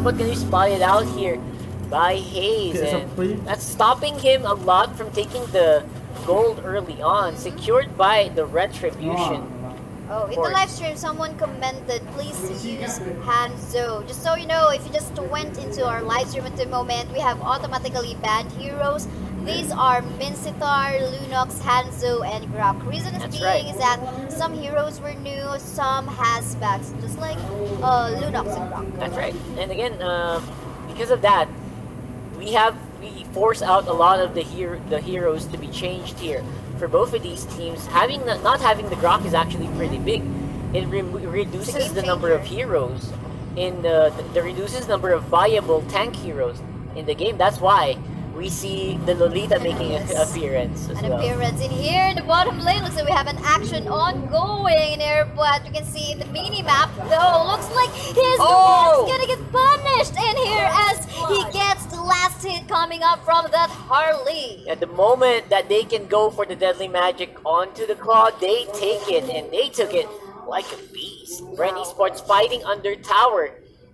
but gonna be spotted out here by Hayes, and that's stopping him a lot from taking the gold early on, secured by the retribution. Oh, in the live stream, someone commented, please use Hanzo. Just so you know, if you just went into our live stream at the moment, we have automatically banned heroes. These are Minsitar, Lunox, Hanzo, and Grok. Reason is is that some heroes were new, some has backs, just like Lunox and Grok. That's right. And again, because of that, we force out a lot of the heroes to be changed here. For both of these teams, not having the Grok is actually pretty big. It reduces the number of heroes in reduces number of viable tank heroes in the game. That's why we see the Lolita making an appearance as well. Appearance in here in the bottom lane. Looks like we have an action ongoing in here, but you can see the mini map though. Looks like his gonna get punished in here as he gets the last hit coming up from that Harley. At the moment that they can go for the deadly magic onto the claw, they take it, and they took it like a beast. Brent Esports fighting under tower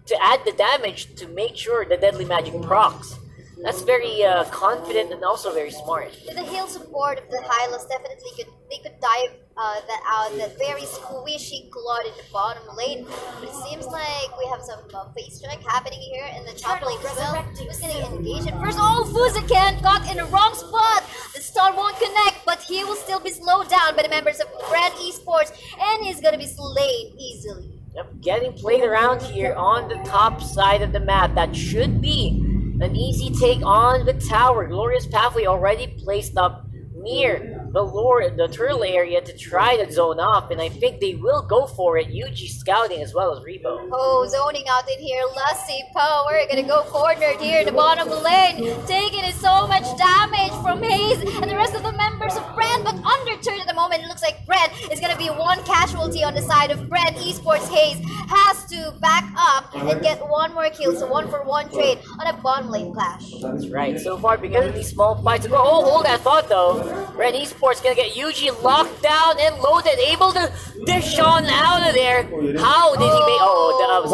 to add the damage to make sure the deadly magic procs. That's very confident and also very smart. With the heal support of the Hylos, definitely they could dive that very squishy Claude in the bottom lane. But it seems like we have some face strike happening here in the top lane as well. Who's getting engaged at first? Oh, Fuziken got in the wrong spot. The stun won't connect, but he will still be slowed down by the members of Red Esports, and he's gonna be slain easily. Yep, getting played around here on the top side of the map. That should be an easy take on the tower. Glorious Pathway already placed up near the turtle area to try to zone off, and I think they will go for it. Yuji scouting as well as Rebo. Oh, zoning out in here. Lassie Power gonna go cornered here in the bottom lane, taking in so much damage from Hayes and the rest of the members of Brand, but underturned at the moment. It looks like Brand is gonna be one casualty on the side of Brand Esports. Hayes has to back up and get one more kill, so 1-for-1 trade on a bottom lane clash. That's right. So far, because of these small fights, hold that thought though. Red Esports gonna get Yuji locked down and loaded, able to dish on out of there. How did he make? That was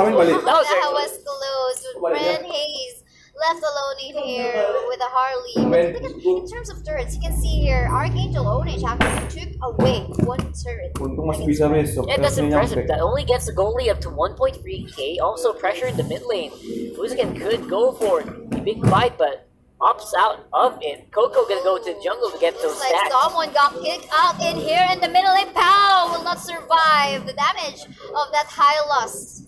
close. Brand Hayes left alone in here with a Harley. But in terms of turrets, you can see here Archangel Onage actually took away one turret. Yeah, that's impressive. That only gets the goalie up to 1.3k. Also pressure in the mid lane. Fuziken could go for a big fight, but opts out of it. Coco gonna go to the jungle to get those stacks. Someone got kicked out in here in the middle lane. Pow will not survive the damage of that Hylos.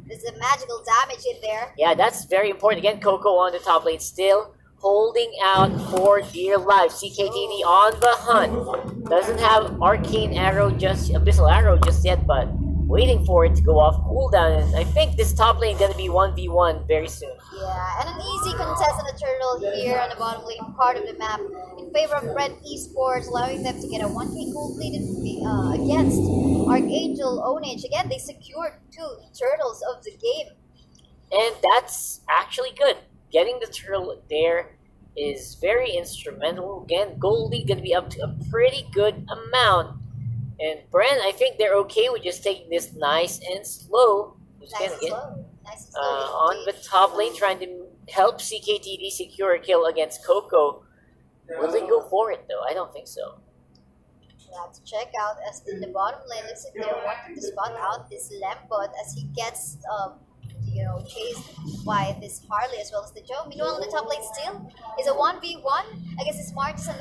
There's a magical damage in there. Yeah, that's very important. Again, Coco on the top lane, still holding out for dear life. CKTD on the hunt. Doesn't have Arcane Arrow Abyssal Arrow just yet, but waiting for it to go off cooldown. And I think this top lane is going to be 1v1 very soon. Yeah, and an easy contest on the turtle here on the bottom lane part of the map in favor of Red Esports, allowing them to get a 1k gold plated against Archangel Onage. Again, they secured 2 turtles of the game. And that's actually good. Getting the turtle there is very instrumental. Again, goldie going to be up to a pretty good amount. And Bren, I think they're okay with just taking this nice and slow. On the top lane, trying to help CKTD secure a kill against Coco. Will they go for it though? I don't think so. We'll have to check out as in the bottom lane. Looks like they're wanting to spot out this Lambot as he gets chased by this Harley as well as the Joe. Meanwhile, on the top lane still is a 1v1. I guess it's Marcus and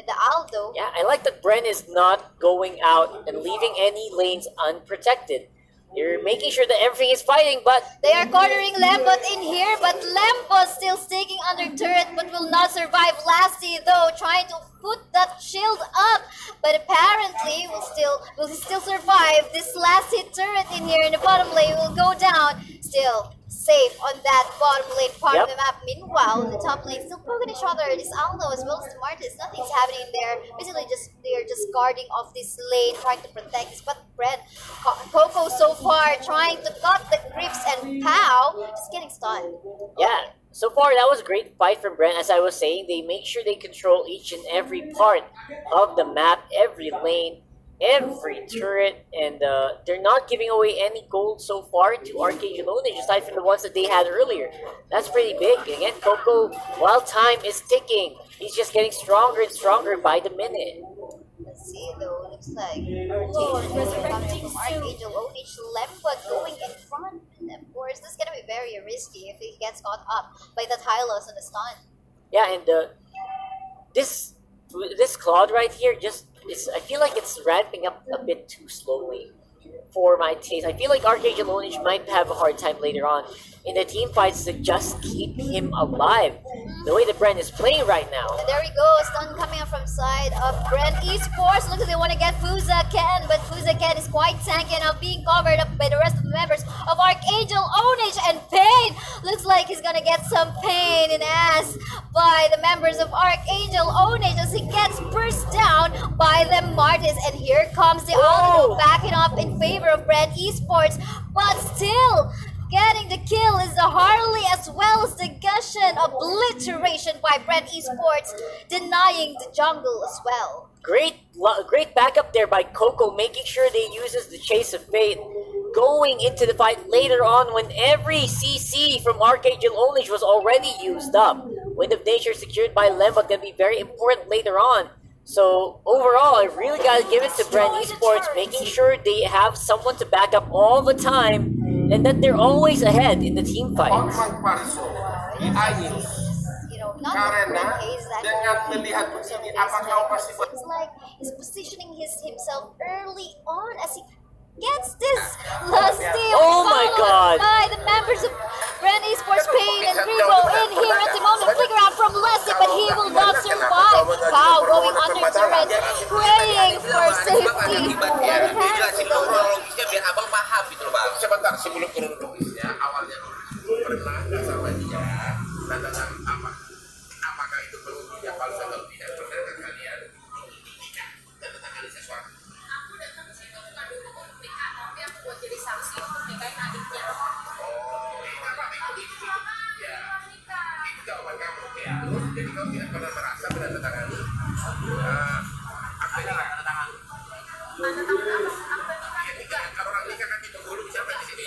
the Aldo. Yeah, I like that Bren is not going out and leaving any lanes unprotected. They're making sure that everything is fighting, but they are cornering Lambot in here, but Lambot still sticking under turret but will not survive. Lassie though trying to put that shield up, but apparently will he still survive. This last hit turret in here in the bottom lane will go down. Still safe on that bottom lane part of the map. Meanwhile, the top lane still poking each other. This Aldo as well as the Martis, nothing's happening there. Basically, they're just guarding off this lane, trying to protect this. But Brent, Coco so far trying to cut the grips, and Pow just getting stunned. Yeah, so far that was a great fight from Brent. As I was saying, they make sure they control each and every part of the map, every lane. every turret, and they're not giving away any gold so far to Arcade Alone, aside from the ones that they had earlier. That's pretty big. Again, Coco, while time is ticking, he's just getting stronger and stronger by the minute. Let's see though, looks like our coming from Archangel Onage Lembot going in front. And of course, this is gonna be very risky if he gets caught up by that high loss and the stun. Yeah, and this Claude right here I feel like it's ramping up a bit too slowly for my taste. I feel like Archangel Onage might have a hard time later on in the team fights to just keep him alive. The way that Bren is playing right now. And there we go, stun coming up from side of Bren Esports. Looks like they want to get Fuza Ken, but Fuza Ken is quite tanky and now being covered up by the rest of the members of Archangel Onage. And Pain looks like he's gonna get some pain in ass by the members of Archangel Onage as he gets burst down by the Martis. And here comes the Aldo backing up in favor of Bren Esports, but still getting the kill is the Harley as well as the Gushin. Obliteration by Bren Esports, denying the jungle as well. Great backup there by Coco, making sure they uses the Chase of Fate going into the fight later on when every CC from Archangel Onage was already used up. Wind of Nature secured by Lembot gonna be very important later on. So overall, I really gotta give it to Bren Esports, making sure they have someone to back up all the time and that they're always ahead in the team fights. Not Bren Hayes that seems like he's positioning himself early on as he gets this last steal. Oh my god! By the members of Bren Esports, Pain and Revo in here at the moment. Flicker out from Leslie, but he will not survive. Pow going under turret, praying for safety. Biar abang paham gitu loh bang. Sebentar sebelum kronologisnya, awalnya dulu pernah nggak sama dia tentang apa? Apakah itu penghulunya palsu atau tidak? Pernah nggak kalian tentang sesuatu? Aku datang ke situ bukan dulu untuk nikah, tapi aku buat jadi saksi untuk nikahin adiknya. Oh, ini apa itu? Ya, itu jawaban kamu ya. Jadi kamu tidak pernah merasa menandatangani apa ini tanda tangan? Tanda tangan apa? Kalau orang nikah kan itu dulu siapa di sini?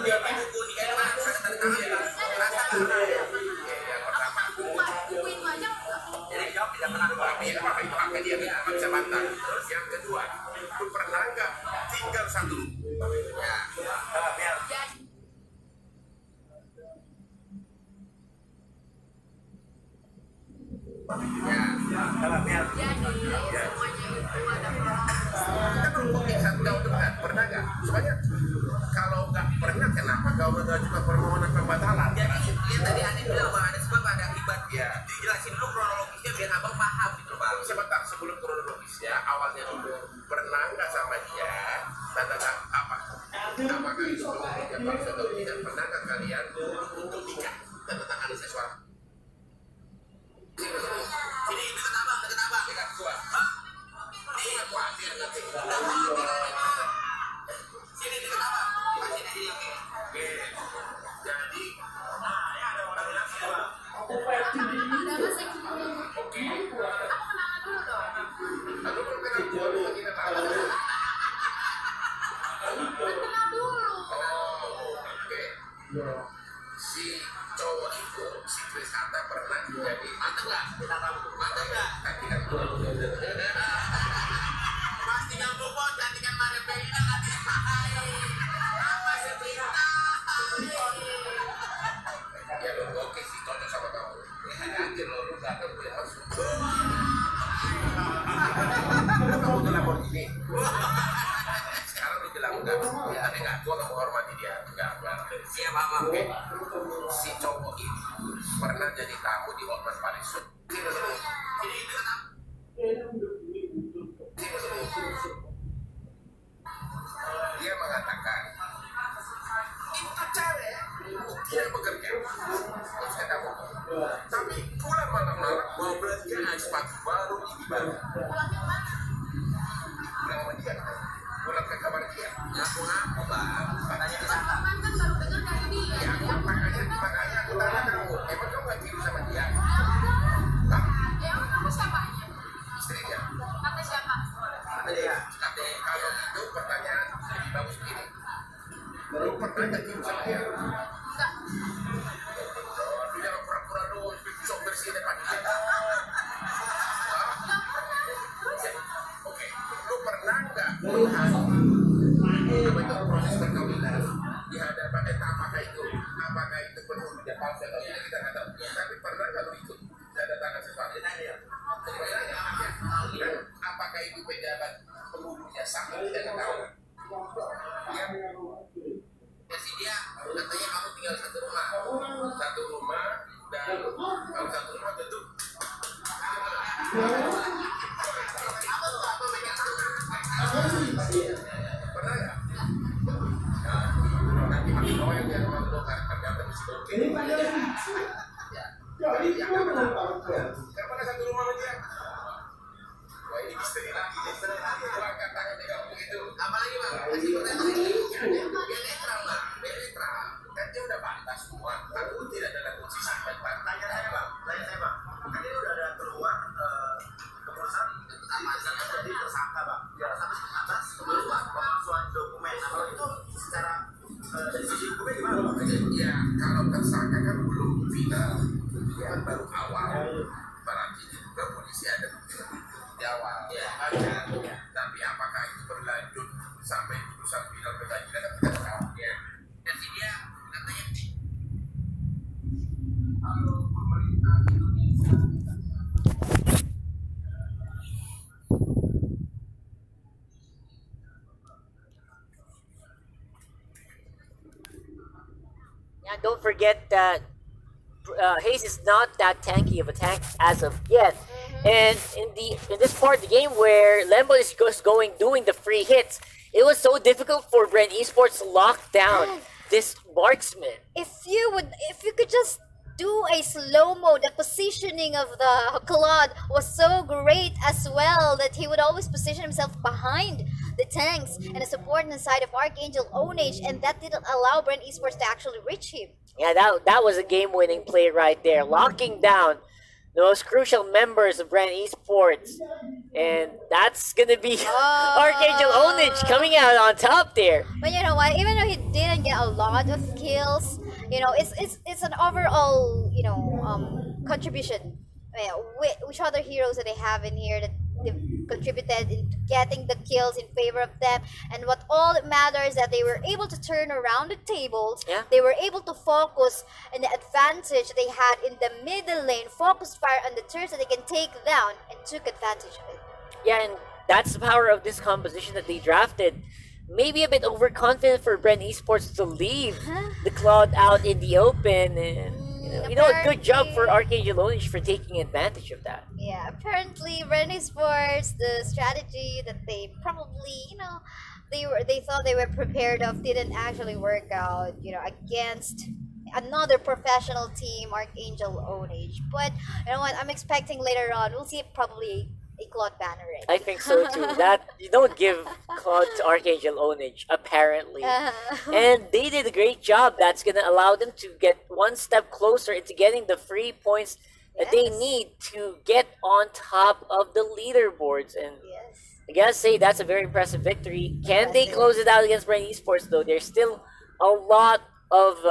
Dia buku nikah kan ada tanda tangan ya. Yang pertama. Buku itu aja enggak. Jadi jawab tidak pernah tapi apa itu hak dia tidak bisa bantah. Terus yang kedua, lu pernah nggak tinggal satu? Ya, biar. Pernah nggak? Soalnya kalau nggak pernah, kenapa kau mengajukan permohonan pembatalan? Jadi lihat tadi Andi bilang bahwa ada sebab ada akibat ya. Dijelasin dulu kronologisnya biar abang paham gitu bang. Sebentar sebelum kronologisnya, awalnya dulu pernah nggak sama dia tentang apa? Apakah itu penghulunya palsu atau tidak? Pernah nggak kalian untuk nikah tentang ada sesuatu? Sini dekat abang, dekat gua. Hah? Ini gua, biar ngerti. Sini dekat abang. Sini, oke. Oke. Jadi, nah, ya ada orang bilang ya, bang. Oke. Aku kenalan dulu dong. Lalu belum kenal gua, lu lagi kenal. Kenal dulu. Oh, oke. Si cowok itu, si Chris Hatta pernah jadi mantap nggak? Kita tahu mantap nggak? Tapi kan pasti nggak bohong, gantikan Maria Pelina nanti. Apa sih cerita? Ya lo oke sih, cocok sama kamu. Ini aja lo nggak ada gue langsung. Kamu tuh lapor gini. Sekarang lu bilang enggak, tapi enggak, gua nggak menghormati dia, enggak. Siap apa? Oke. Si cowok ini pernah jadi tamu di Ormas Parisut. Ini dekat. Dia mengatakan itu acara ya, dia bekerja. Terus saya tahu. Tapi pulang malam-malam mau belanja sepatu baru, ini baru. Pulangnya mana? Pulang sama dia. Pulang ke kamar dia. Ngaku-ngaku bang. Katanya ke sana. Kan baru dengar dari dia. Ya, makanya aku tanya kamu. Emang kamu nggak tidur sama dia? Hah? Ya, kamu siapanya? Istrinya. Kata siapa? Kata dia. Kata mereka apakah itu penuh dia palsu atau tidak kita nggak tahu. Tapi pernah nggak lu ikut tanda tangan sesuatu? Apakah itu pejabat penghulunya sama tidak tahu? Jadi dia katanya kamu tinggal satu rumah dan kalau satu rumah tentu pernah nggak? Nanti makin bawah yang dia membongkar tergantung si dokter. Yang nggak pernah satu rumah sama dia. Wah ini misteri lagi. Angkat tangan di kampung itu. Apalagi bang? Kasih pertanyaan ini. Dia netral lah. Dia netral. Kan dia udah pantas semua. Aku tidak ada kunci sampai pantas. Tanya saya bang. Kan dia udah ada keluar keputusan keamanan jadi tersangka bang. Sampai atas kebetulan pemalsuan dokumen. Nah kalau itu secara dari sisi hukumnya gimana bang? Ya kalau tersangka kan belum final. Kan baru awal. Berarti juga polisi ada di awal. Tapi apakah itu berlanjut sampai putusan final pertandingan kan tidak tahu. Jadi dia katanya kalau pemerintah Indonesia Yeah, don't forget that Hayes is not that tanky of a tank as of yet. And in this part of the game where Lembo is just doing the free hits, it was so difficult for Brand Esports to lock down this marksman. If you could just do a slow-mo, the positioning of the Claude was so great as well that he would always position himself behind the tanks and the support on the side of Archangel Onage, and that didn't allow Brand Esports to actually reach him. Yeah, that was a game-winning play right there, locking down those crucial members of Brand Esports, and that's gonna be Archangel Onage coming out on top there. But you know what? Even though he didn't get a lot of kills, you know, it's an overall, you know, contribution. Which other heroes that they have in here that they've contributed into getting the kills in favor of them, and what all that matters that they were able to turn around the tables. Yeah. They were able to focus on the advantage they had in the middle lane, focused fire on the turrets that they can take down, and took advantage of it. Yeah, and that's the power of this composition that they drafted. Maybe a bit overconfident for Brand Esports to leave the Cloud out in the open, and a good job for Archangel Onage for taking advantage of that. Yeah, apparently Brand Esports, the strategy that they probably, they thought they were prepared of didn't actually work out, against another professional team, Archangel Onage. But you know what? I'm expecting later on we'll see probably a Claude banner. I think so too. That you don't give Claude to Archangel Onage, apparently. And they did a great job. That's gonna allow them to get one step closer into getting the free points that they need to get on top of the leaderboards. And I gotta say that's a very impressive victory. Can they close it out against Brand Esports though? There's still a lot of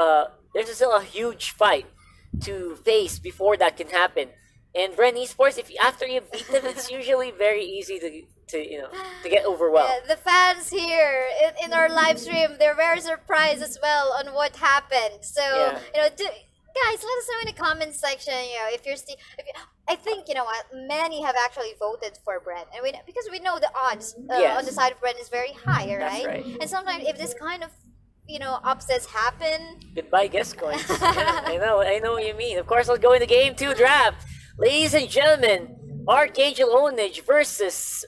there's still a huge fight to face before that can happen. And Brand Esports, after you beat them, it's usually very easy to get overwhelmed. The fans here in our live stream, they're very surprised as well on what happened. So guys, let us know in the comment section. If you're still, I think what, many have actually voted for Brand, and because we know the odds on the side of Brand is very high, right? That's right. And sometimes if this kind of upsets happen, goodbye guest coins. I know what you mean. Of course, let's go into game 2 draft. Ladies and gentlemen, Archangel Onage versus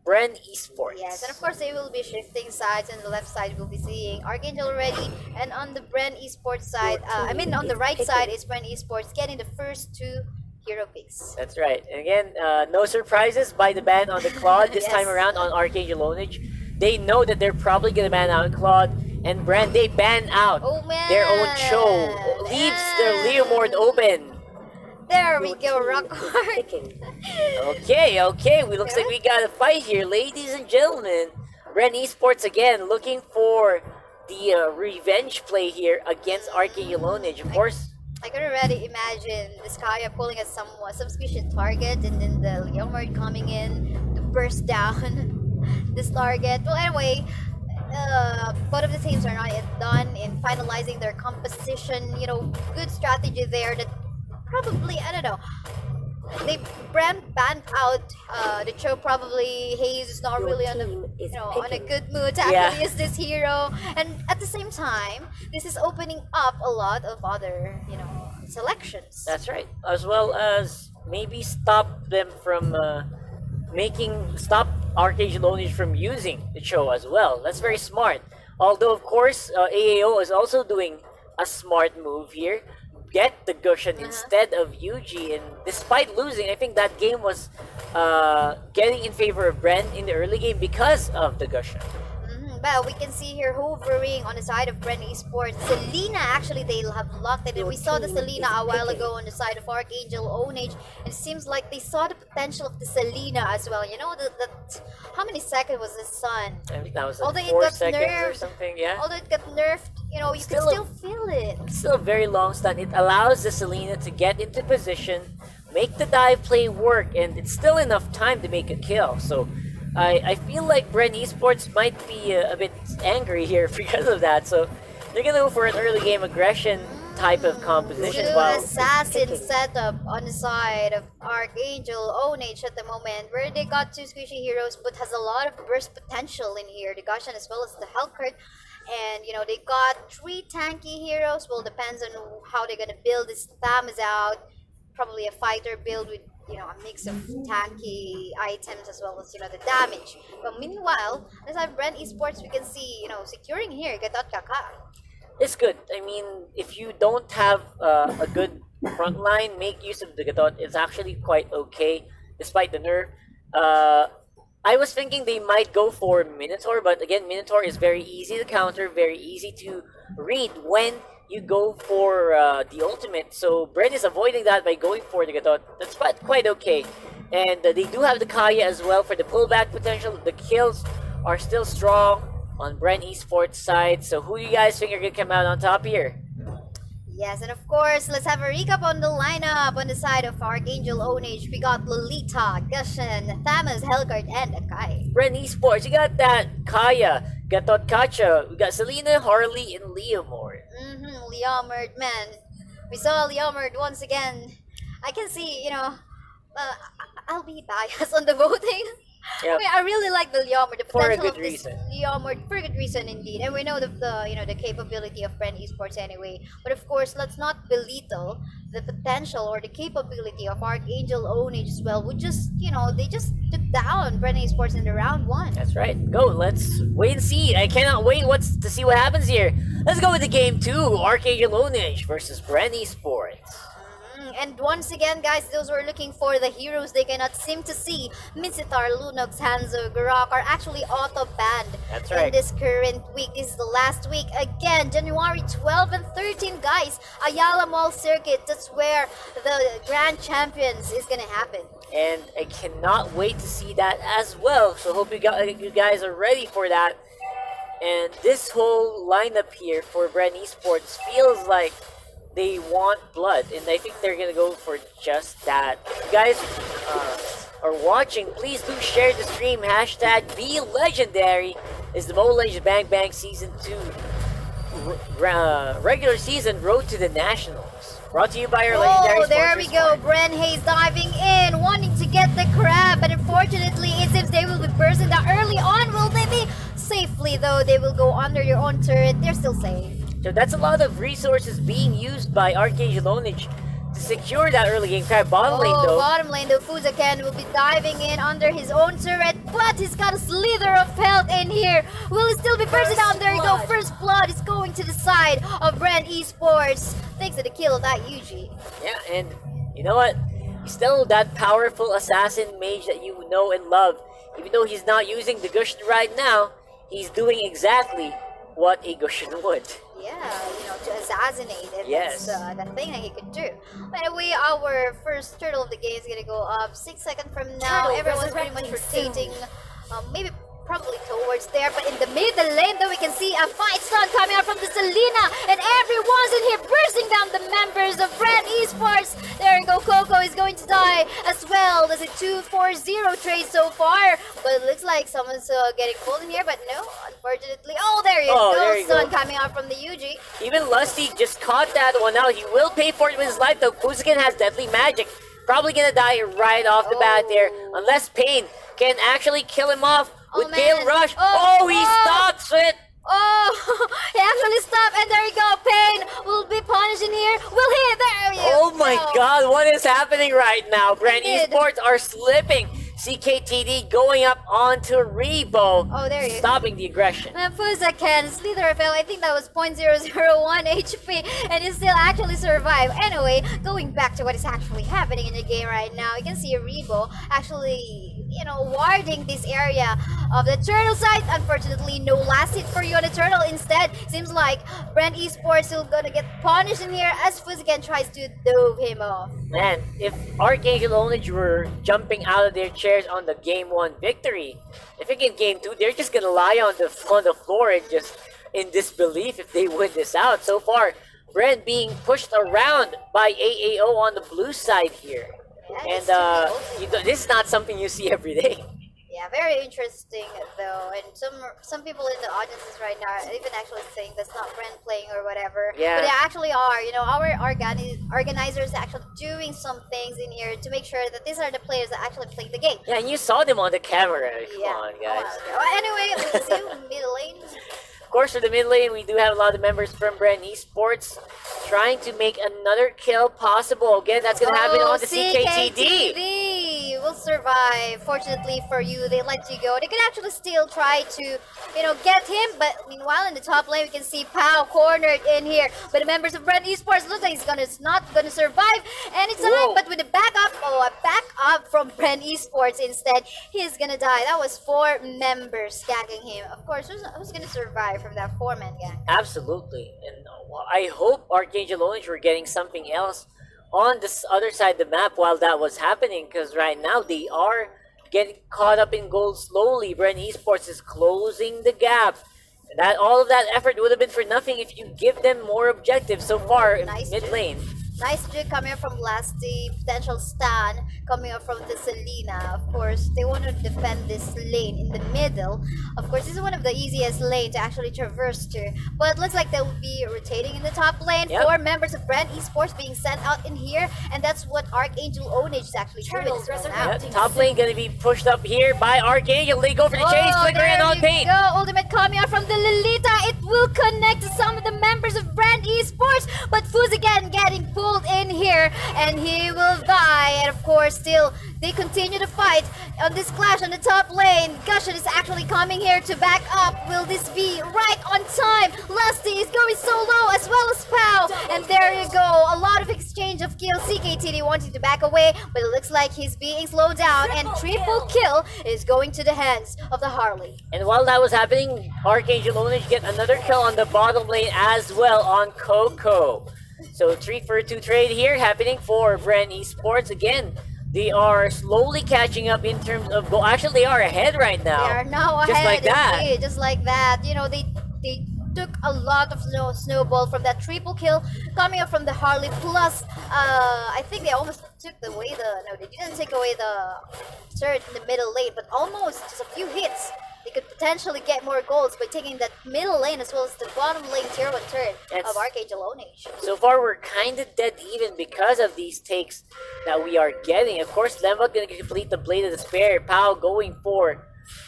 Brand Esports. Yes, and of course they will be shifting sides. On the left side, we'll be seeing Archangel already, and on the Brand Esports side, on the right side is Brand Esports getting the first 2 hero picks. That's right. And again, no surprises by the ban on the Claude this time around on Archangel Onage. They know that they're probably gonna ban out Claude, and Brand, they ban out their own show, leaves their leaderboard open. There we go, rock hard. Okay. Looks like we got a fight here, ladies and gentlemen. Brand Esports again looking for the revenge play here against Archangel Onage. Of course, I could already imagine this Kaya pulling at some squishy target, and then the Leomord coming in to burst down this target. Well, anyway, both of the teams are not yet done in finalizing their composition. Good strategy there that probably, I don't know, they banned out the show. Probably Hayes is not Your really on team is on a picking. good mood to Yeah. actually use this hero, and at the same time this is opening up a lot of other selections. That's right. As well as maybe stop them from stop Archangel owners from using the show as well. That's very smart. Although, of course, AAO is also doing a smart move here. Get the Gushan instead of Yuji, and despite losing, I think that game was getting in favor of Bren in the early game because of the Gushan. But we can see here hovering on the side of Bren Esports. Selena, actually, they have locked it. And we saw the Selena a while ago on the side of Archangel Onage. And it seems like they saw the potential of the Selena as well. That how many seconds was the sun? I think that was Although like it 4 got seconds or nerfed. something, yeah. Although it got nerfed, you could Still- still feel it. Still a very long stun. It allows the Selena to get into position, make the dive play work, and it's still enough time to make a kill. So I feel like Bren Esports might be a bit angry here because of that. So they're gonna go for an early game aggression type of composition Two while assassin picking. setup on the side of Archangel Onage at the moment, where they got two squishy heroes, but has a lot of burst potential in here. The Gushan as well as the Hellcurt. And they got three tanky heroes. Well, depends on how they're gonna build this Thames out. Probably a fighter build with a mix of tanky items as well as the damage. But meanwhile, as I've Bren Esports, we can see securing here Gatot Kaka. It's good. I mean, if you don't have a good front line, make use of the Gatot. It's actually quite okay, despite the nerf. I was thinking they might go for Minotaur, but again, Minotaur is very easy to counter, very easy to read when you go for the ultimate. So Bren is avoiding that by going for the Gatot. That's quite okay. And they do have the Kaya as well for the pullback potential. The kills are still strong on Bren Esports side. So who do you guys think are going to come out on top here? Yes, and of course, let's have a recap on the lineup on the side of Archangel Onage. We got Lolita, Gushan, Thamas, Hellguard, and Akai. Bren Esports, you got that Kaya, Gatot Kacha, we got Selena, Harley, and Leomord. Leomord, man. We saw Leomord once again. I can see, I'll be biased on the voting. Yep. I mean, I really like the Leomord, the For a potential good of this reason. Leomord, for a good reason indeed. And we know the capability of Bren Esports anyway. But of course, let's not belittle the potential or the capability of Archangel Onage as well. They just took down Bren Esports in the round one. That's right. Go, let's wait and see. I cannot wait to see what happens here. Let's go with the game 2, Archangel Onage versus Bren Esports. And once again, guys, those who are looking for the heroes they cannot seem to see, Mincitar, Lunox, Hanzo, Garak are actually auto-banned That's in right. this current week. This is the last week. Again, January 12 and 13, guys, Ayala Mall Circuit, that's where the Grand Champions is gonna happen. And I cannot wait to see that as well. So hope you guys are ready for that. And this whole lineup here for Bren Esports feels like they want blood, and I think they're gonna go for just that. If you guys are watching, please do share the stream. Hashtag #BeLegendary is the Mobile Legends Bang Bang Season 2 regular season Road to the Nationals. Brought to you by our legendary Oh, there we sponsors, go. Bren Hayes diving in, wanting to get the crab, but unfortunately, it seems they will be bursting that early on. Will they be safely, though? They will go under your own turret. They're still safe. So that's a lot of resources being used by Archangel Onage to secure that early game crab. Bottom lane though. Bottom lane, though, Fuzaken will be diving in under his own turret, but he's got a slither of health in here. Will he still be bursting down? There you go. First blood is going to the side of Bren Esports. Thanks to the kill of that Yuji. Yeah, and you know what? He's still that powerful assassin mage that you know and love. Even though he's not using the Gushan right now, he's doing exactly what a Gushan would. Yeah, to assassinate. And Yes. that's the thing that he could do. Anyway, our first turtle of the game is gonna go up 6 seconds from now. Turtle Everyone's pretty much resurrecting rotating, maybe probably towards there. But in the middle lane, though, we can see a fight stun coming out from the Selena, and everyone's in here bursting down the members of Bren Esports. They're go. Coco is going to die as well. There's a 2-4-0 trade so far. But it looks like someone's getting pulled in here. But no, unfortunately. Oh, there you there go. you go. Sun coming out from the UG. Even Lusty just caught that one out. He will pay for it with his life though. Fuzigan has deadly magic. Probably gonna die right off the bat there. Unless Pain can actually kill him off with Gale Rush. He stops it. Oh, he actually stopped, and there you go. Pain will be punished in here. Will he? There you Oh my go. god, what is happening right now? Brand did. Esports are slipping. CKTD going up onto Rebo. Oh, there you go. Stopping the aggression. Fuzakan, Slither fell. I think that was 0.001 HP, and he still actually survived. Anyway, going back to what is actually happening in the game right now, you can see Rebo actually, warding this area of the turtle side. Unfortunately, no last hit for you on the turtle. Instead, seems like Brand Esports still gonna get punished in here as Fuzakan tries to dove him off. Man, if Archangel Onage were jumping out of their chairs on the game 1 victory, if it get game 2, they're just gonna lie on the floor and just in disbelief if they win this out. So far, Brent being pushed around by AAO on the blue side here. And this is not something you see every day. Yeah, very interesting though, and some people in the audiences right now are even actually saying that's not Brent playing or whatever. Yeah. But they actually are. Our organizers are actually doing some things in here to make sure that these are the players that actually play the game. Yeah, and you saw them on the camera. Come on, guys. Well, anyway, let's see middle lane. Of course, for the mid lane, we do have a lot of members from Brand Esports trying to make another kill possible. Again, that's going to happen on the CKTD. Will survive. Fortunately for you, they let you go. They could actually still try to, get him. But meanwhile, in the top lane, we can see Pau cornered in here. But the members of Brand Esports looks like he's not gonna survive anytime. Whoa. But with the backup, a backup from Brand Esports instead, he's gonna die. That was 4 members gagging him. Of course, who's gonna survive from that 4-man gang? Absolutely. And I hope Archangel Onage were getting something else on this other side of the map while that was happening, because right now they are getting caught up in gold slowly. Brand Esports is closing the gap. That all of that effort would have been for nothing if you give them more objectives so far in mid lane. Nice juke coming up from Lasty, potential stun coming up from the Selena. Of course, they want to defend this lane in the middle. Of course, this is one of the easiest lane to actually traverse to. But it looks like they'll be rotating in the top lane. Yep. 4 members of Brand Esports being sent out in here, and that's what Archangel Onage is actually doing as well now. Yep, top lane gonna be pushed up here by Archangel. They go for the chase, flicker in on Pain. Go. Ultimate coming out from the Lolita. It will connect to some of the members of Brand Esports, but Fuzagan getting pulled in here, and he will die. And of course, still they continue to fight on this clash on the top lane. Gushin is actually coming here to back up. Will this be right on time? Lusty is going so low as well as Pau, and there you go. A lot of exchange of kills. CKTD wanting to back away, but it looks like he's being slowed down, and triple kill is going to the hands of the Harley. And while that was happening, Archangel Onage get another kill on the bottom lane as well on Coco. So 3-for-2 trade here happening for Brand Esports. Again, they are slowly catching up in terms of goal. Actually, they are ahead right now. They are now Just ahead. like that. Indeed, just like that. They took a lot of snowball from that triple kill coming up from the Harley. Plus, I think they almost took away they didn't take away the surge in the middle lane, but almost just a few hits. They could potentially get more goals by taking that middle lane as well as the bottom lane tier 1 turn of Archangel Onage. So far, we're kind of dead even because of these takes that we are getting. Of course, Lemba going to complete the Blade of Despair. Pau going for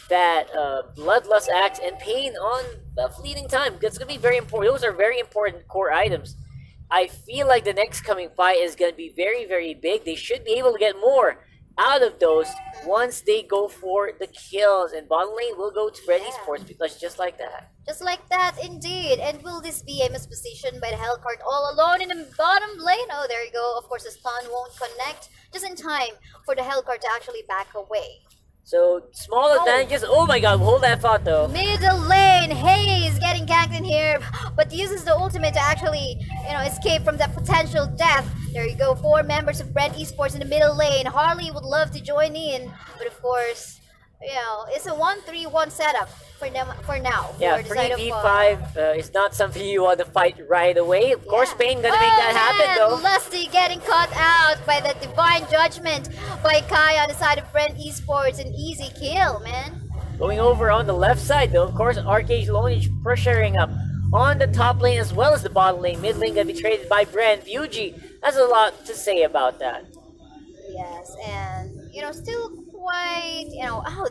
that Bloodlust Axe, and Pain on the fleeting time. That's going to be very important. Those are very important core items. I feel like the next coming fight is going to be very, very big. They should be able to get more out of those once they go for the kills, and bottom lane will go to Brand Esports because just like that. Just like that, indeed. And will this be a misposition by the Hellcart all alone in the bottom lane? Oh, there you go. Of course, the stun won't connect just in time for the Hellcart to actually back away. So, small advantages. Oh my god, hold that thought though. Middle lane, Hayes getting ganked in here, but uses the ultimate to actually, escape from that potential death. There you go, 4 members of Brand Esports in the middle lane. Harley would love to join in, but of course, it's a 1-3-1 setup for them for now. Yeah, for the side of, 3v5 is not something you want to fight right away. Of course, yeah. Spain gonna make that happen man, though. Lusty getting caught out by the divine judgment by Kai on the side of Brent Esports. An easy kill, man. Going over on the left side though, of course, Archangel Onage pressuring up on the top lane as well as the bottom lane. Mid lane gonna be traded by Brand. Vuji has a lot to say about that. Yes, and still quite,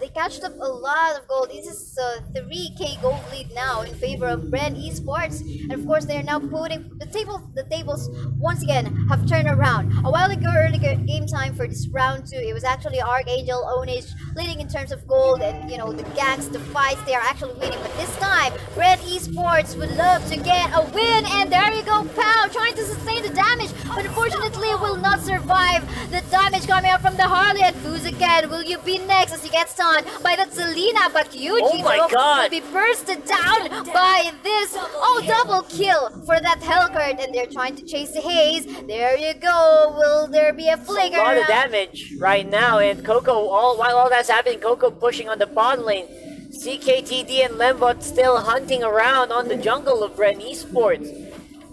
they catched up a lot of gold. This is a 3k gold lead now in favor of Brand Esports, and of course they are now putting the tables once again have turned around. A while ago, early game time for this round 2, it was actually Archangel Onage leading in terms of gold, and the ganks, the fights, they are actually winning. But this time, Brand Esports would love to get a win, and there you go, Pow trying to sustain the damage, but unfortunately will not survive the damage coming out from the Harley. And Fuziken, will you be next as you get stunned by that Selena? But Yuji Oh my God. will be bursted down by this. Oh, double kill for that Hellcurt, and they're trying to chase the haze. There you go. Will there be a flicker? A lot of damage right now, and Coco, while all that's happening, Coco pushing on the bottom lane. CKTD and Lembot still hunting around on the jungle of Ren Esports.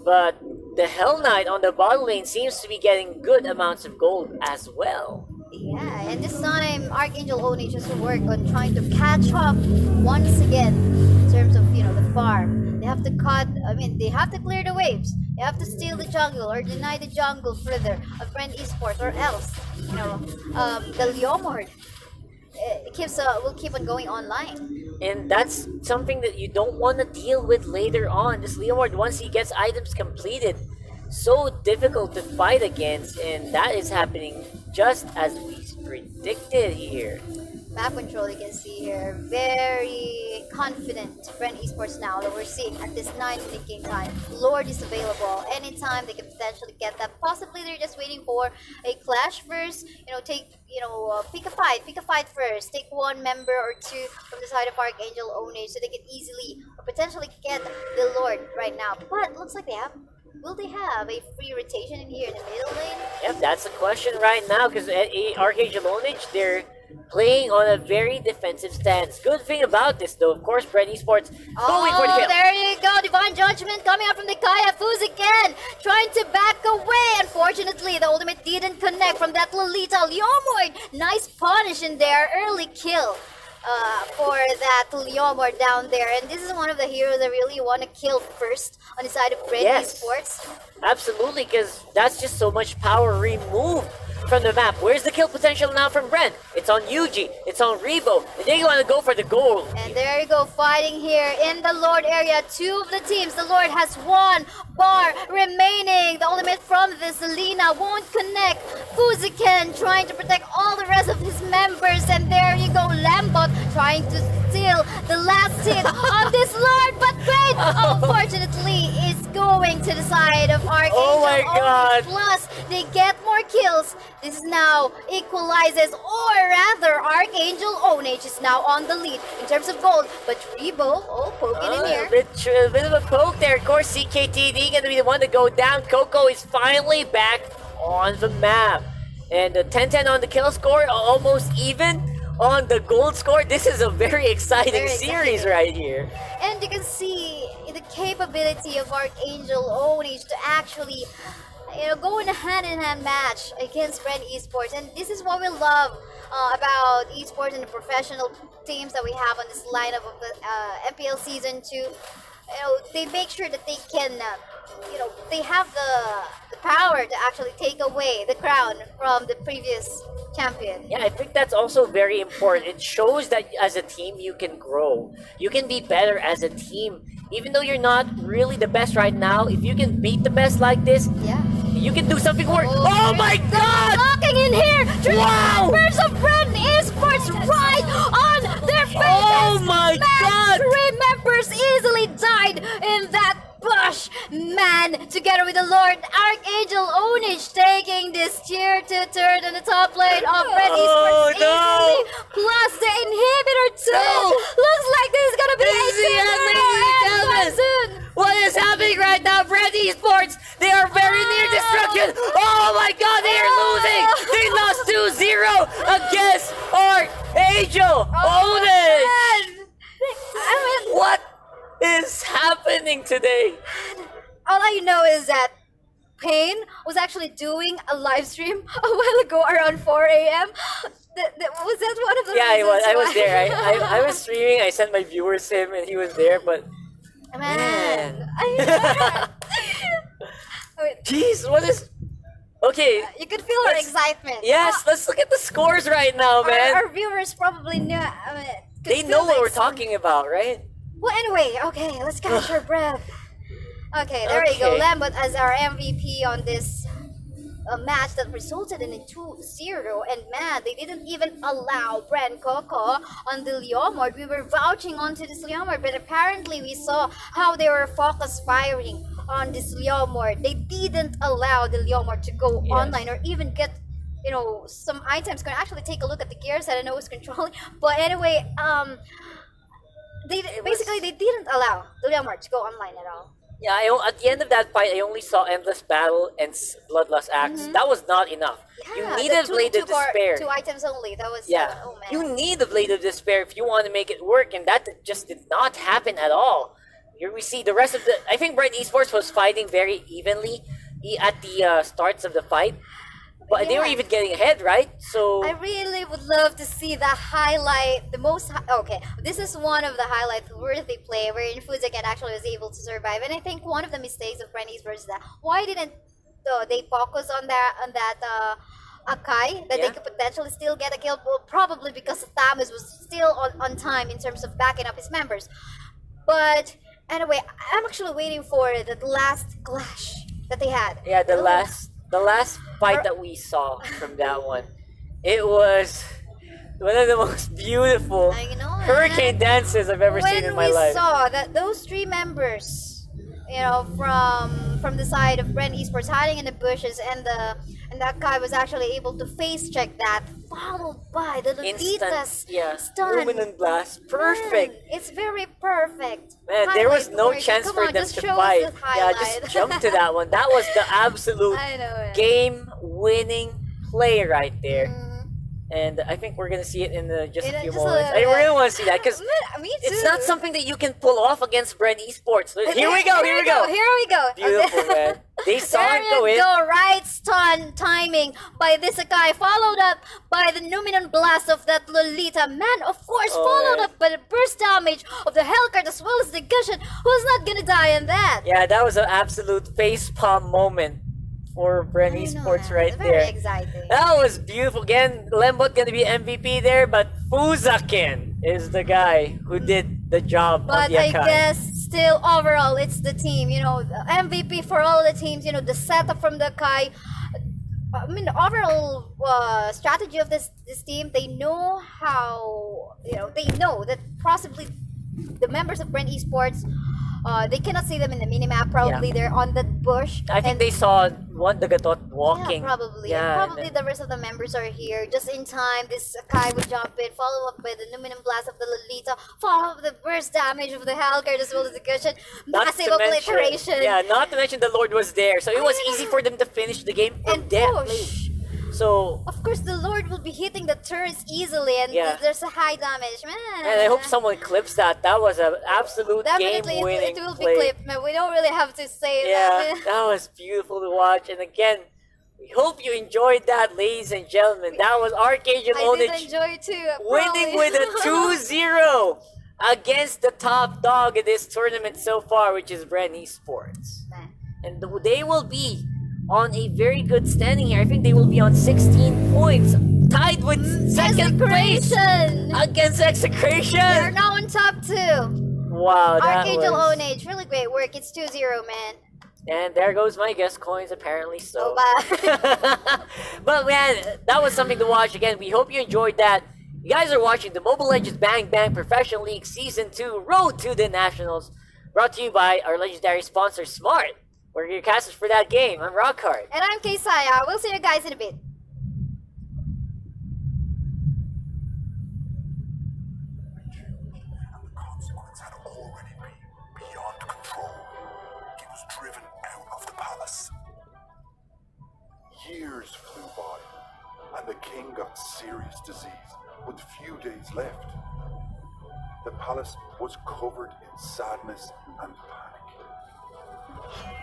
But the Hell Knight on the bottom lane seems to be getting good amounts of gold as well. Yeah, and this time Archangel Onage has to work on trying to catch up once again in terms of the farm. They have to they have to clear the waves. They have to steal the jungle or deny the jungle further of Brand Esports, or else the Leomord will keep on going online. And that's something that you don't want to deal with later on. This Leomord, once he gets items completed, so difficult to fight against, and that is happening just as we predicted here. Map control, you can see here, very confident Brand Esports now that we're seeing at this 9-minute game time. Lord is available anytime. They can potentially get that. Possibly they're just waiting for a clash first. Pick a fight first. Take one member or two from the side of Archangel Onage so they can easily or potentially get the Lord right now. But looks like will they have a free rotation in here in the middle lane? Yep, that's the question right now, because Archangel Onage, they're playing on a very defensive stance. Good thing about this, though, of course, Brand Esports going for the kill. There you go, Divine Judgment coming out from the Kaya. Fuziken trying to back away. Unfortunately, the ultimate didn't connect from that Lolita. Leomord, nice punish in there, early kill for that Leomord down there. And this is one of the heroes that really want to kill first on the side of Brand Esports. Absolutely, because that's just so much power removed from the map. Where's the kill potential now from Brent? It's on Yuji, it's on Rebo, and they want to go for the goal. And there you go, fighting here in the Lord area. Two of the teams, the Lord has one bar remaining. The ultimate from the Selena won't connect. Fuziken trying to protect all the rest of his members, and there you go, Lambot trying to steal the last hit on this Lord, but great! Unfortunately, it's going to the side of Archangel. Oh my God! Plus, they get more kills. This now equalizes, or rather, Archangel Onage is now on the lead in terms of gold. But Rebo, poking in here. A bit of a poke there. Of course, CKTD gonna be the one to go down. Coco is finally back on the map. And the 10-10 on the kill score, almost even on the gold score. This is a very exciting series right here. And you can see the capability of Archangel Onage to actually go in a hand-in-hand match against Brand Esports. And this is what we love about esports and the professional teams that we have on this lineup of the MPL Season 2. They make sure that they can, they have the power to actually take away the crown from the previous champion. Yeah, I think that's also very important. It shows that as a team you can grow. You can be better as a team. Even though you're not really the best right now, if you can beat the best like this, you can do something more. Oh my God! Locking in here! Wow! Members of Brand Esports right on their faces! Oh my God! 3 members easily died in that bush. Man, together with the Lord, Archangel Onage taking this tier 2 turn on the top lane of Brand Esports easily. Plus the inhibitor too. Looks like this is gonna be a soon. What is happening right now? Brand Esports, they are very near destruction. Oh my God, they are losing. They lost 2-0 against Archangel. happening today? All I know is that Payne was actually doing a live stream a while ago around 4 a.m. Was that one of the Yeah, reasons I was why? there. I was streaming. I sent my viewers him, and he was there. But Man, Wait, jeez, what is? Okay, you could feel our Let's- excitement. yes. Let's look at the scores right now, man. Our viewers probably knew. Could They feel know the what we're excitement. talking about, right? Well, anyway, okay, let's catch our breath. Okay, there you go. Okay. Lambert as our MVP on this match that resulted in a 2-0. And man, they didn't even allow Bren Coco on the Leomord. We were vouching onto this Leomord, but apparently we saw how they were focus firing on this Leomord. They didn't allow the Leomord to go Yes. online or even get some items. Can actually take a look at the gears. I don't know who's controlling, but anyway, they didn't allow the Leomord to go online at all. Yeah, at the end of that fight, I only saw Endless Battle and Bloodlust Axe. That was not enough. You Yeah, needed the Blade of Despair. 2 items only. That was Yeah, oh man. you need the Blade of Despair if you want to make it work, and that just did not happen at all. Here we see the rest of the. I think Bright Esports was fighting very evenly at the starts of the fight, but they were Yeah. even getting ahead, right? So I really would love to see the highlight, okay, this is one of the highlight-worthy play wherein Fuzakan actually was able to survive. And I think one of the mistakes of Brenny's was that why didn't they focus on that Akai that they Yeah. could potentially still get a kill? Well, probably because Thamus was still on time in terms of backing up his members. But anyway, I'm actually waiting for that last clash that they had. yeah, the Oh. last fight that we saw from that one, it was one of the most beautiful I know, hurricane man. dances I've ever seen in my When we life. saw that those 3 members, from the side of Bren Esports hiding in the bushes, and that guy was actually able to face check that, followed by the Lolita's stun. Luminant blast, perfect. Man, it's very perfect. Man, there was Highlight no worthy. chance Come for on, them just to show us fight. the Yeah, highlight. just jump to that one. That was the absolute I know it. game-winning play right there. Mhm. And I think we're gonna see it in just a few Just a moments. I little bit. really want to see that because Me too. it's not something that you can pull off against Bren Esports. Here we go. Here we go. Here we go. Beautiful, man. They saw There it go you in. go, right stun timing by this Akai, followed up by the Numinon blast of that Lolita. Man, of course, Oh, followed man. up by the burst damage of the Hellcard as well as the Gushen. Who's not gonna die in that? Yeah, that was an absolute facepalm moment for Bren I know, Esports man. right It's very there. exciting. That was beautiful. Again, Lembot gonna be MVP there, but Fuzakin is the guy who did the job But on the I Akai. guess still overall it's the team, the MVP for all the teams, the setup from the Kai. I mean, the overall strategy of this team, they know how, they know that possibly the members of Brent Esports, they cannot see them in the minimap. Probably they're on the bush. I think they saw the Gatot walking. Yeah, probably. Yeah, And and probably then- the rest of the members are here just in time. This Kai would jump in, follow up by the Numinum blast of the Lolita, follow up with the burst damage of the Hellguard as well as the Gushen. Not Massive to mention- obliteration. Yeah, not to mention the Lord was there, so it was easy for them to finish the game from And that push. place. So, Of course, the Lord will be hitting the turrets easily, and Yeah. there's a high damage. Man. and I hope someone clips that. That was an absolute Definitely, game-winning it will play. be clipped, man. We don't really have to say Yeah, that. that was beautiful to watch. And again, we hope you enjoyed that, ladies and gentlemen. That was Archangel I did Onich enjoy it too. winning probably. with a 2-0 against the top dog in this tournament so far, which is Bren Esports. Man. And they will be on a very good standing here. I think they will be on 16 points, tied with second place Execration! against They're Execration. now on top 2. Wow, that Archangel was... Onage, really great work. It's 2-0, man. And there goes my guest coins, apparently so. Oh, bye. But man, that was something to watch. Again, we hope you enjoyed that. You guys are watching the Mobile Legends Bang Bang Professional League Season 2 Road to the Nationals, brought to you by our legendary sponsor, Smart. We're your casters for that game. I'm Rockhard. And I'm Kaysaya. We'll see you guys in a bit. The consequence had already been beyond control. He was driven out of the palace. Years flew by, and the king got serious disease with few days left. The palace was covered in sadness and panic.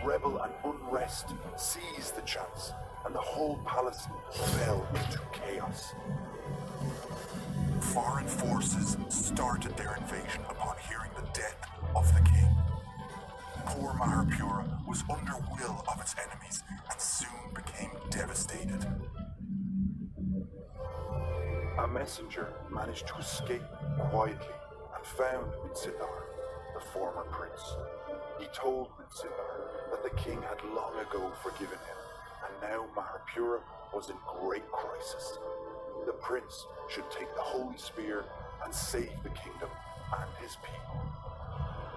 Rebel and unrest seized the chance, and the whole palace fell into chaos. Foreign forces started their invasion upon hearing the death of the king. Poor Maharpura was under will of its enemies and soon became devastated. A messenger managed to escape quietly and found Minsitar, the former prince. He told Minsitar that the king had long ago forgiven him, and now Maharpura was in great crisis. The prince should take the holy spear and save the kingdom and his people.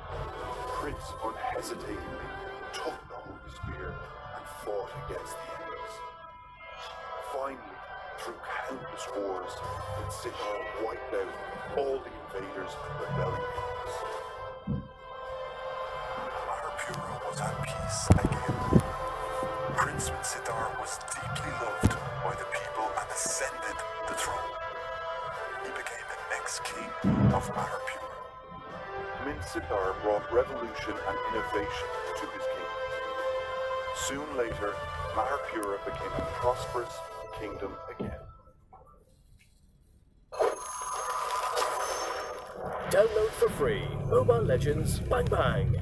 The prince unhesitatingly took the holy spear and fought against the enemies. Finally, through countless wars, Minsitar wiped out all the invaders' rebelling enemies. Maharpura was at peace again. Prince Minsitar was deeply loved by the people and ascended the throne. He became the next king of Maharpura. Minsitar brought revolution and innovation to his kingdom. Soon later, Maharpura became a prosperous kingdom again. Download for free Mobile Legends Bang Bang.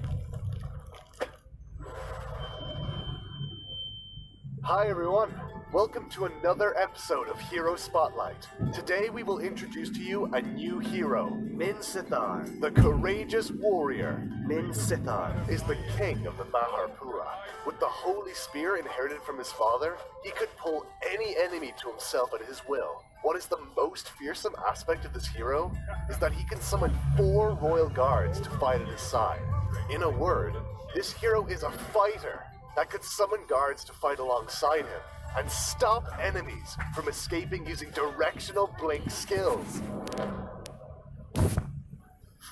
Hi everyone, welcome to another episode of Hero Spotlight. Today we will introduce to you a new hero, Minsitar, the courageous warrior. Minsitar is the king of the Maharpura. With the holy spear inherited from his father, he could pull any enemy to himself at his will. What is the most fearsome aspect of this hero is that he can summon 4 royal guards to fight at his side. In a word, this hero is a fighter that could summon guards to fight alongside him and stop enemies from escaping using directional blink skills.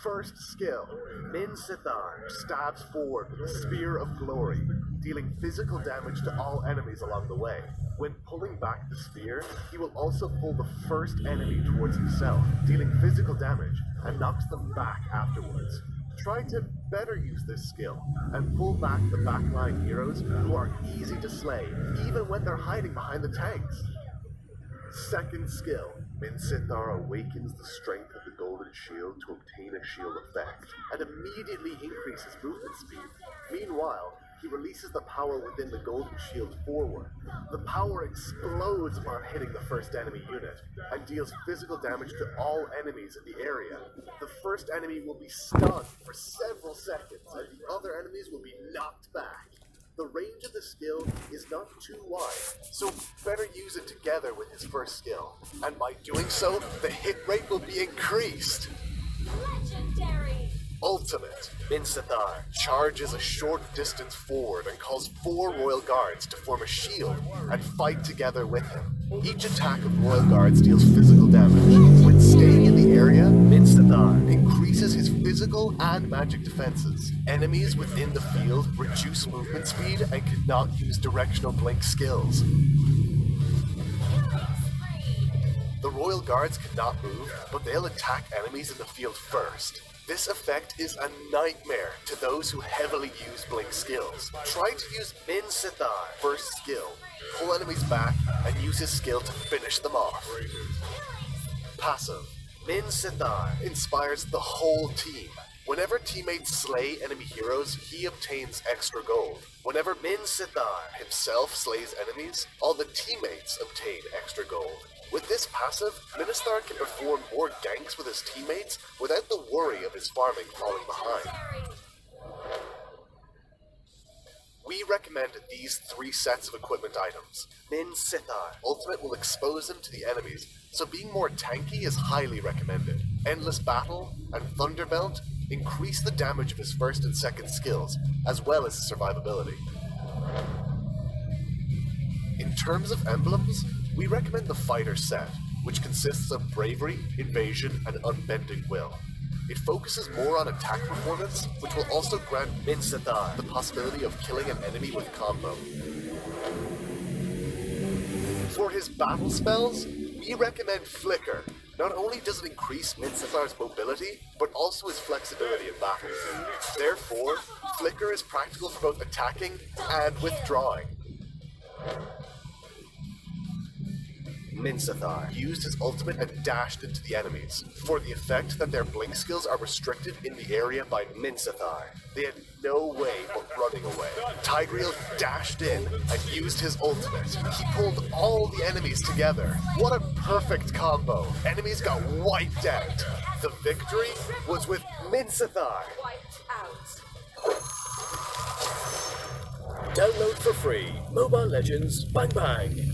First skill, Minsitar stabs forward with the Spear of Glory, dealing physical damage to all enemies along the way. When pulling back the spear, he will also pull the first enemy towards himself, dealing physical damage, and knocks them back afterwards. Try to better use this skill and pull back the backline heroes who are easy to slay, even when they're hiding behind the tanks. Second skill, Minsitar awakens the strength of the golden shield to obtain a shield effect, and immediately increases movement speed. Meanwhile, he releases the power within the golden shield forward. The power explodes upon hitting the first enemy unit, and deals physical damage to all enemies in the area. The first enemy will be stunned for several seconds, and the other enemies will be knocked back. The range of the skill is not too wide, so better use it together with his first skill. And by doing so, the hit rate will be increased. Legendary! Ultimate. Minsitar charges a short distance forward and calls 4 royal guards to form a shield and fight together with him. Each attack of royal guards deals physical damage. When staying in the area, Minsitar increases his physical and magic defenses. Enemies within the field reduce movement speed and cannot use directional blink skills. The royal guards cannot move, but they'll attack enemies in the field first. This effect is a nightmare to those who heavily use blink skills. Try to use Minsitar first skill, pull enemies back, and use his skill to finish them off. Passive. Minsitar inspires the whole team. Whenever teammates slay enemy heroes, he obtains extra gold. Whenever Minsitar himself slays enemies, all the teammates obtain extra gold. With this passive, Minsitar can perform more ganks with his teammates without the worry of his farming falling behind. We recommend these 3 sets of equipment items. Minsitar Ultimate will expose them to the enemies, so being more tanky is highly recommended. Endless Battle and Thunderbelt increase the damage of his first and second skills, as well as his survivability. In terms of emblems, we recommend the Fighter set, which consists of Bravery, Invasion, and Unbending Will. It focuses more on attack performance, which will also grant Minsitar the possibility of killing an enemy with combo. For his battle spells, we recommend Flicker. Not only does it increase Minsitar's mobility, but also his flexibility in battle. Therefore, Flicker is practical for both attacking and withdrawing. Minsathar used his ultimate and dashed into the enemies, for the effect that their blink skills are restricted in the area by Minsathar. They had no way but running away. Tigreal dashed in and used his ultimate. He pulled all the enemies together. What a perfect combo. Enemies got wiped out. The victory was with Minsathar. Download for free. Mobile Legends Bang Bang.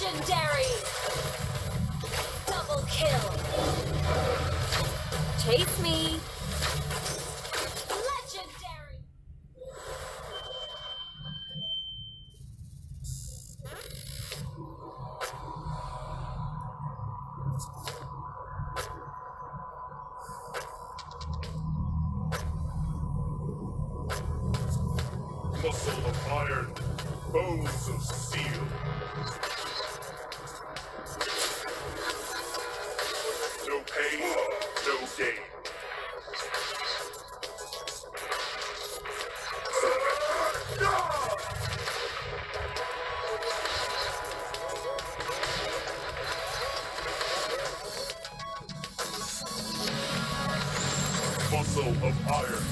Legendary! Double kill! Chase me! Legendary! Muscle of iron, bones of steel. No pain, no gain. Muscle of iron,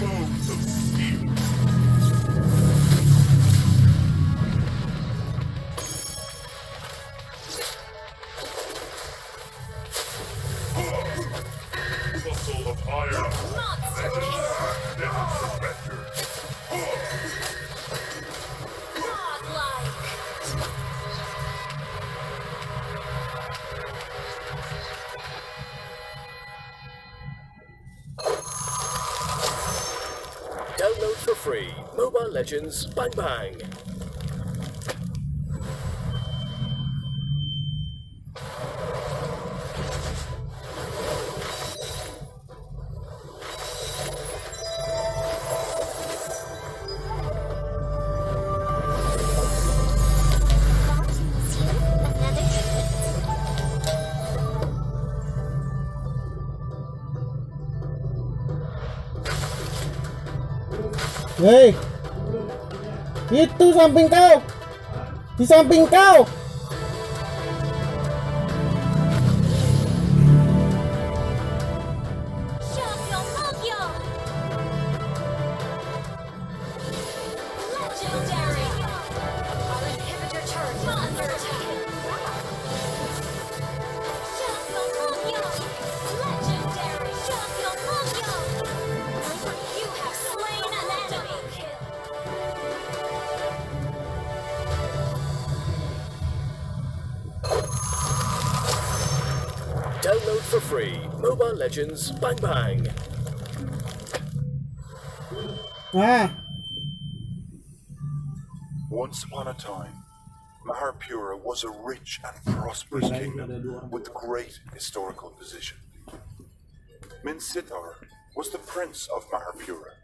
bones of steel. Muscle of iron, never surrender. Godlike! Download for free. Mobile Legends Bang Bang. Hei! Itu samping kau! Di samping kau! Legendary! Our inhibitor turret is under attack! Legendary! You have slain an enemy! Download for free. Mobile Legends Bang Bang. Ah! Once upon a time, Maharpura was a rich and prosperous kingdom with great historical position. Minsathar was the prince of Maharpura.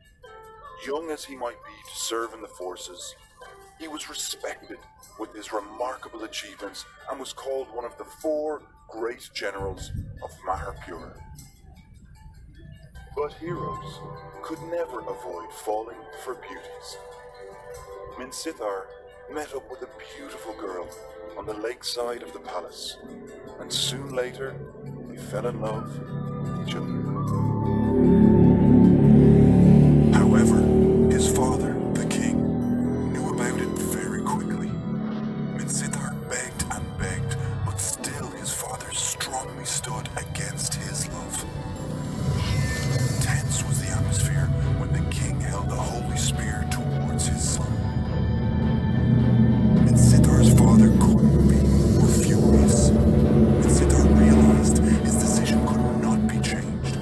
Young as he might be to serve in the forces, he was respected with his remarkable achievements and was called one of the 4 great generals of Maharpura. But heroes could never avoid falling for beauties. Minsathar met up with a beautiful girl on the lakeside of the palace, and soon later they fell in love with each other. However, his father, the king, knew about it very quickly. Minsathar begged and begged, but still his father strongly stood against his love. Tense was the atmosphere when the king held the holy spear towards his son. Minsatar's father couldn't be more furious. Minsatar realized his decision could not be changed,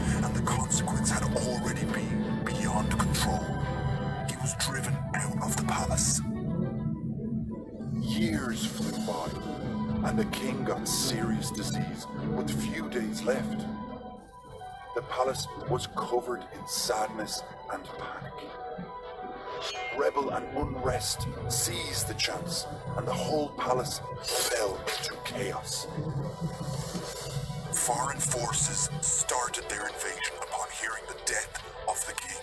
and the king got serious disease with few days left. The palace was covered in sadness and panic. Rebel and unrest seized the chance, and the whole palace fell into chaos. Foreign forces started their invasion upon hearing the death of the king.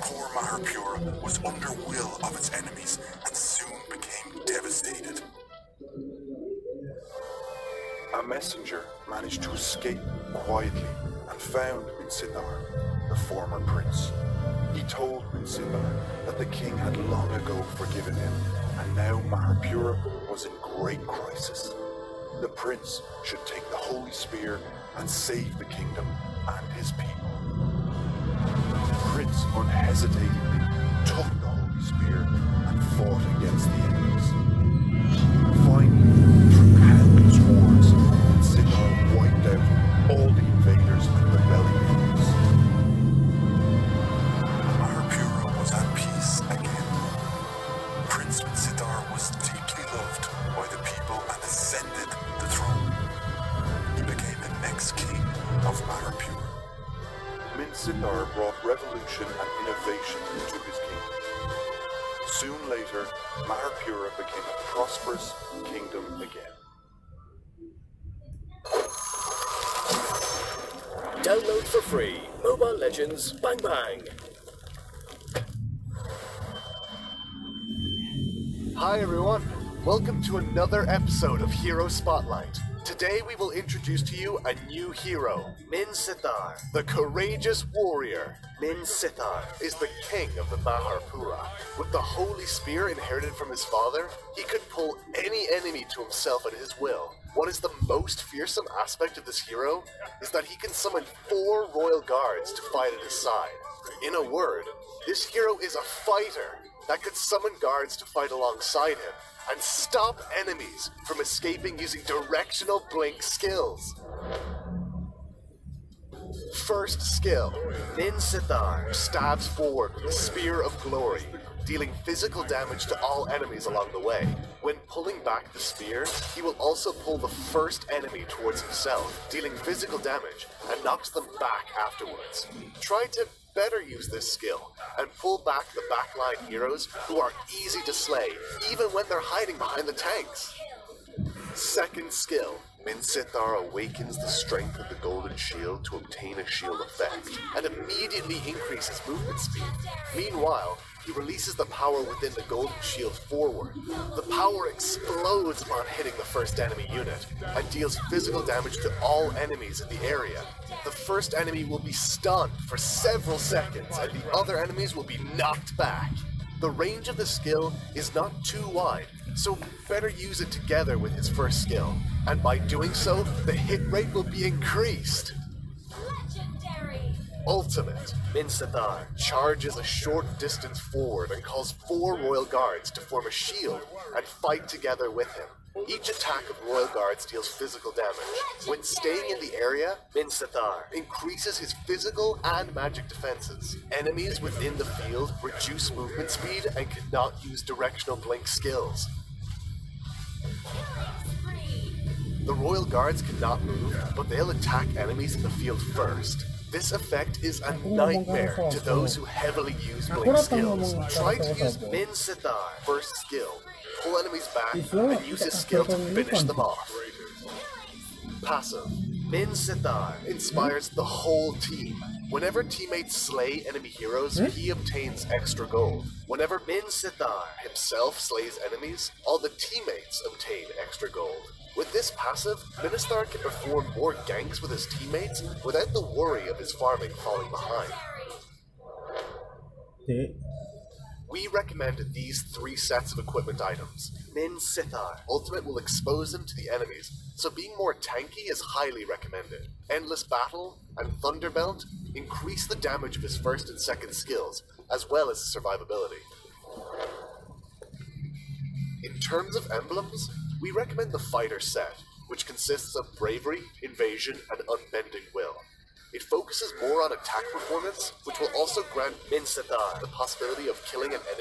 Poor Maharpura was under will of its enemies and soon became devastated. A messenger managed to escape quietly and found Minsitar, the former prince. He told Minsitar that the king had long ago forgiven him, and now Maharpura was in great crisis. The prince should take the holy spear and save the kingdom and his people. The prince unhesitatingly took the holy spear and fought against the enemies. Finally, through countless wars, Minsitar wiped out all the invaders and rebelling enemies. Maharpura was at peace again. Prince Minsitar was deeply loved by the people and ascended the throne. He became the next king of Maharpura. Minsitar brought revolution and innovation into his kingdom. Soon later, Maharpura became a prosperous kingdom again. Download for free Mobile Legends Bang Bang. Hi everyone, welcome to another episode of Hero Spotlight. Today we will introduce to you a new hero, Minsitar, the courageous warrior. Minsitar is the king of the Maharpura. With the holy spear inherited from his father, he could pull any enemy to himself at his will. What is the most fearsome aspect of this hero is that he can summon 4 royal guards to fight at his side. In a word, this hero is a fighter that could summon guards to fight alongside him and stop enemies from escaping using directional blink skills. First skill, Minsitar stabs forward with the Spear of Glory, dealing physical damage to all enemies along the way. When pulling back the spear, he will also pull the first enemy towards himself, dealing physical damage, and knocks them back afterwards. Try to better use this skill and pull back the backline heroes who are easy to slay even when they're hiding behind the tanks. Second skill, Minsitar awakens the strength of the golden shield to obtain a shield effect and immediately increases movement speed. Meanwhile, he releases the power within the golden shield forward. The power explodes upon hitting the first enemy unit and deals physical damage to all enemies in the area. The first enemy will be stunned for several seconds and the other enemies will be knocked back. The range of the skill is not too wide, so better use it together with his first skill, and by doing so, the hit rate will be increased. Legendary! Ultimate, Minsitar charges a short distance forward and calls 4 royal guards to form a shield and fight together with him. Each attack of royal guards deals physical damage. When staying in the area, Minsitar increases his physical and magic defenses. Enemies within the field reduce movement speed and cannot use directional blink skills. The royal guards cannot move, but they'll attack enemies in the field first. This effect is a nightmare to those who heavily use blink skills. Try to use Minsitar first skill. Pull enemies back and use his skill to finish them off. Passive. Minsitar inspires the whole team. Whenever teammates slay enemy heroes, he obtains extra gold. Whenever Minsitar himself slays enemies, all the teammates obtain extra gold. With this passive, Minsitar can perform more ganks with his teammates without the worry of his farming falling behind. We recommend these 3 sets of equipment items. Minsitar Ultimate will expose them to the enemies, so being more tanky is highly recommended. Endless Battle and Thunderbelt increase the damage of his first and second skills, as well as his survivability. In terms of emblems, we recommend the Fighter set, which consists of Bravery, Invasion, and Unbending Will. It focuses more on attack performance, which will also grant Minsitar the possibility of killing an enemy